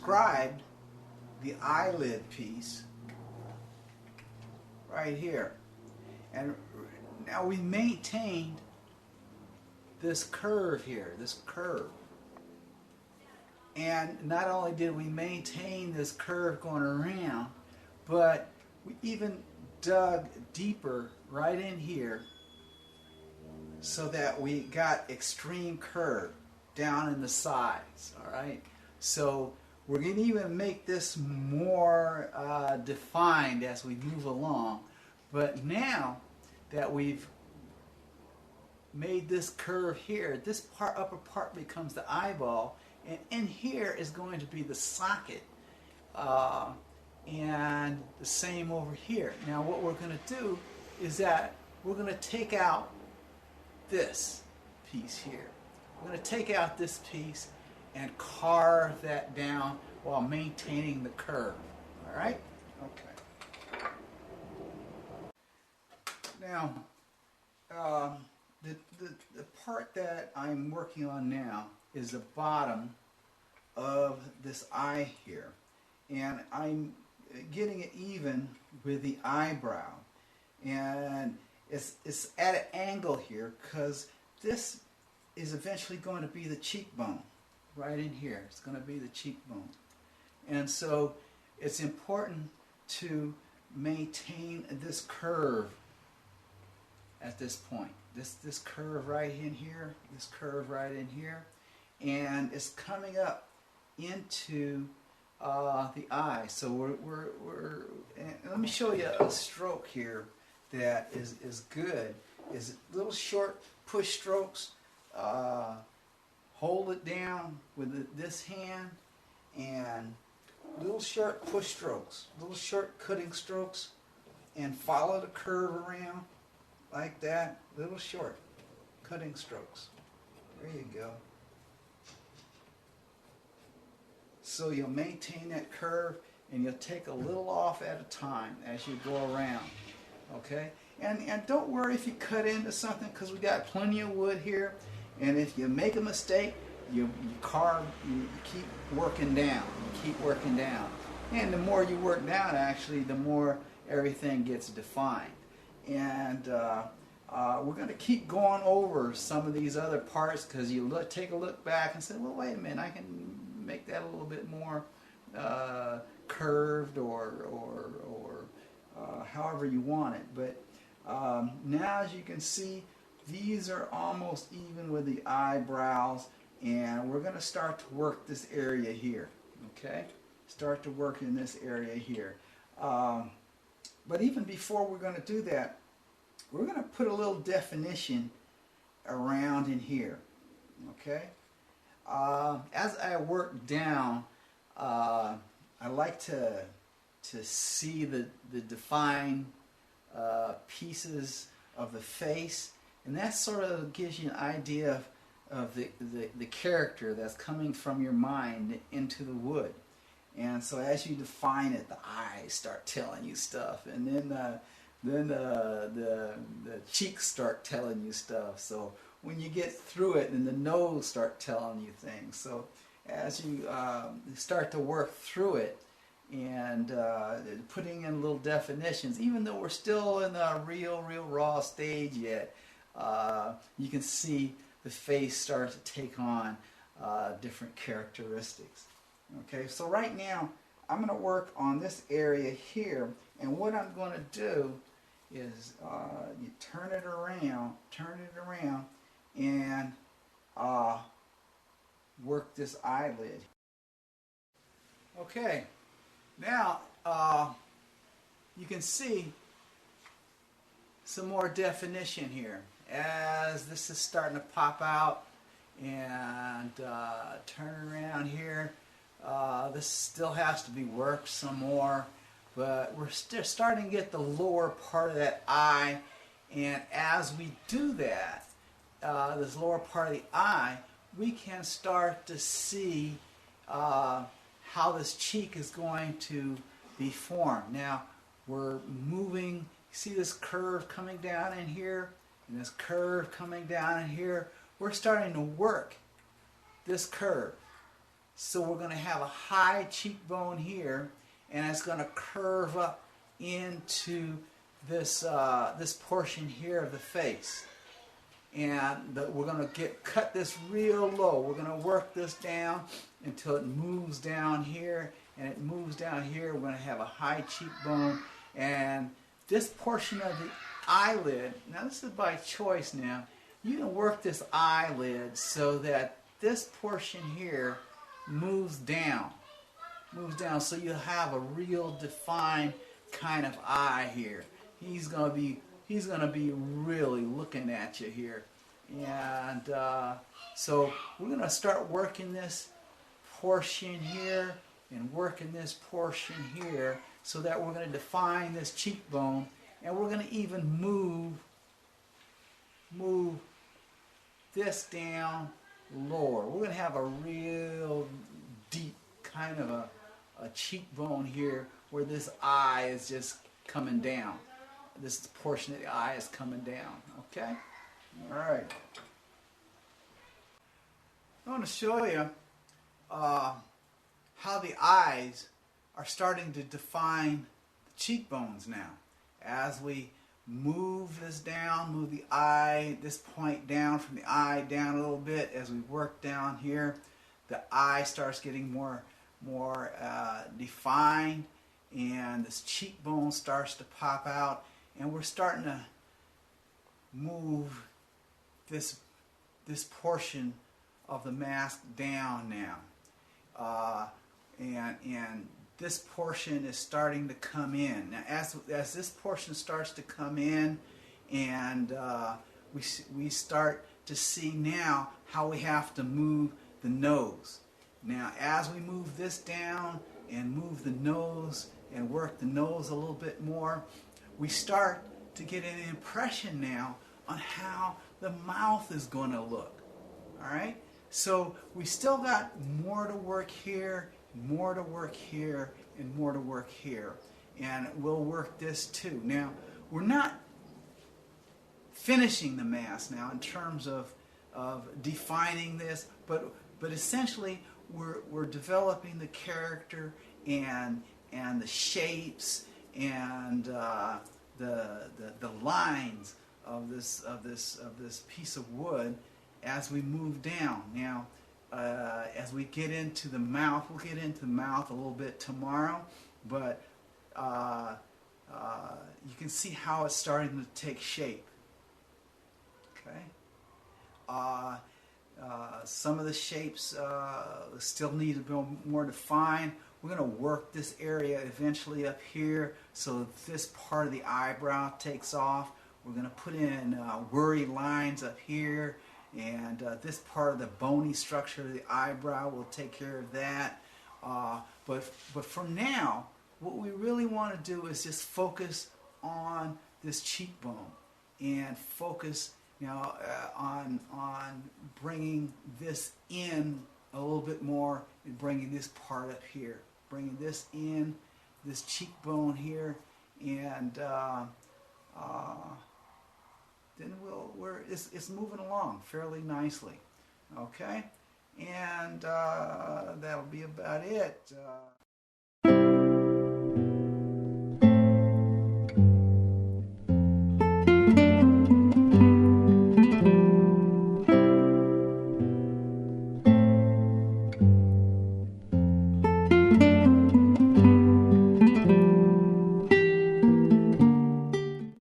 described the eyelid piece right here. And now we maintained this curve here, this curve. And not only did we maintain this curve going around, but we even dug deeper right in here so that we got extreme curve down in the sides, all right? So we're going to even make this more defined as we move along. But now that we've made this curve here, this part, upper part becomes the eyeball, and in here is going to be the socket, and the same over here. Now what we're going to do is that we're going to take out this piece here. We're going to take out this piece and carve that down while maintaining the curve. All right? Okay. Now, the part that I'm working on now is the bottom of this eye here. And I'm getting it even with the eyebrow. And it's at an angle here because this is eventually going to be the cheekbone. Right in here. It's going to be the cheekbone. And so it's important to maintain this curve at this point. This curve right in here, this curve right in here, and it's coming up into the eye. So and let me show you a stroke here that is good. Is little short push strokes. Hold it down with this hand, and little short push strokes, little short cutting strokes, and follow the curve around like that. Little short cutting strokes. There you go. So you'll maintain that curve, and you'll take a little off at a time as you go around. Okay? And don't worry if you cut into something, because we got plenty of wood here. And if you make a mistake, you keep working down. You keep working down. And the more you work down, actually, the more everything gets defined. And we're going to keep going over some of these other parts, because you take a look back and say, well, wait a minute, I can make that a little bit more curved or however you want it. But now, as you can see, these are almost even with the eyebrows, and we're going to start to work this area here, okay? Start to work in this area here. But even before we're going to do that, we're going to put a little definition around in here, okay? As I work down, I like to see the defined pieces of the face. And that sort of gives you an idea of the character that's coming from your mind into the wood. And so as you define it, the eyes start telling you stuff, and then the cheeks start telling you stuff. So when you get through it, then the nose start telling you things. So as you start to work through it and putting in little definitions, even though we're still in the real raw stage yet, you can see the face start to take on different characteristics. Okay, so right now I'm going to work on this area here, and what I'm going to do is you turn it around, and work this eyelid. Okay, now you can see some more definition here as this is starting to pop out, and turn around here. This still has to be worked some more, but we're still starting to get the lower part of that eye, and as we do that, this lower part of the eye, we can start to see how this cheek is going to be formed. Now we're moving, see this curve coming down in here, and this curve coming down in here. We're starting to work this curve. So we're going to have a high cheekbone here, and it's going to curve up into this this portion here of the face. And we're going to cut this real low. We're going to work this down until it moves down here, and it moves down here. We're going to have a high cheekbone, and this portion of the eyelid, now this is by choice now, you can work this eyelid so that this portion here moves down so you have a real defined kind of eye here. He's going to be really looking at you here. And so we're going to start working this portion here and working this portion here so that we're going to define this cheekbone, and we're going to even move this down lower. We're going to have a real deep kind of a cheekbone here where this eye is just coming down. This portion of the eye is coming down. Okay? All right. I want to show you how the eyes are starting to define the cheekbones now. As we move this down, move the eye, this point down from the eye down a little bit, as we work down here, the eye starts getting more defined, and this cheekbone starts to pop out, and we're starting to move this portion of the mask down now, and this portion is starting to come in. Now, as this portion starts to come in, and we start to see now how we have to move the nose. Now, as we move this down and move the nose and work the nose a little bit more, we start to get an impression now on how the mouth is going to look. All right? So we still got more to work here, more to work here, and more to work here. And we'll work this too. Now, we're not finishing the mask now in terms of defining this, but essentially we're developing the character and the shapes and the lines of this piece of wood as we move down. Now, as we get into the mouth, we'll get into the mouth a little bit tomorrow, but you can see how it's starting to take shape. Okay. Some of the shapes still need to be more defined. We're going to work this area eventually up here so this part of the eyebrow takes off. We're going to put in worry lines up here, and this part of the bony structure of the eyebrow will take care of that. But for now, what we really want to do is just focus on this cheekbone and focus on bringing this in a little bit more and bringing this part up here, bringing this in, this cheekbone here, and then it's moving along fairly nicely. Okay, and that'll be about it.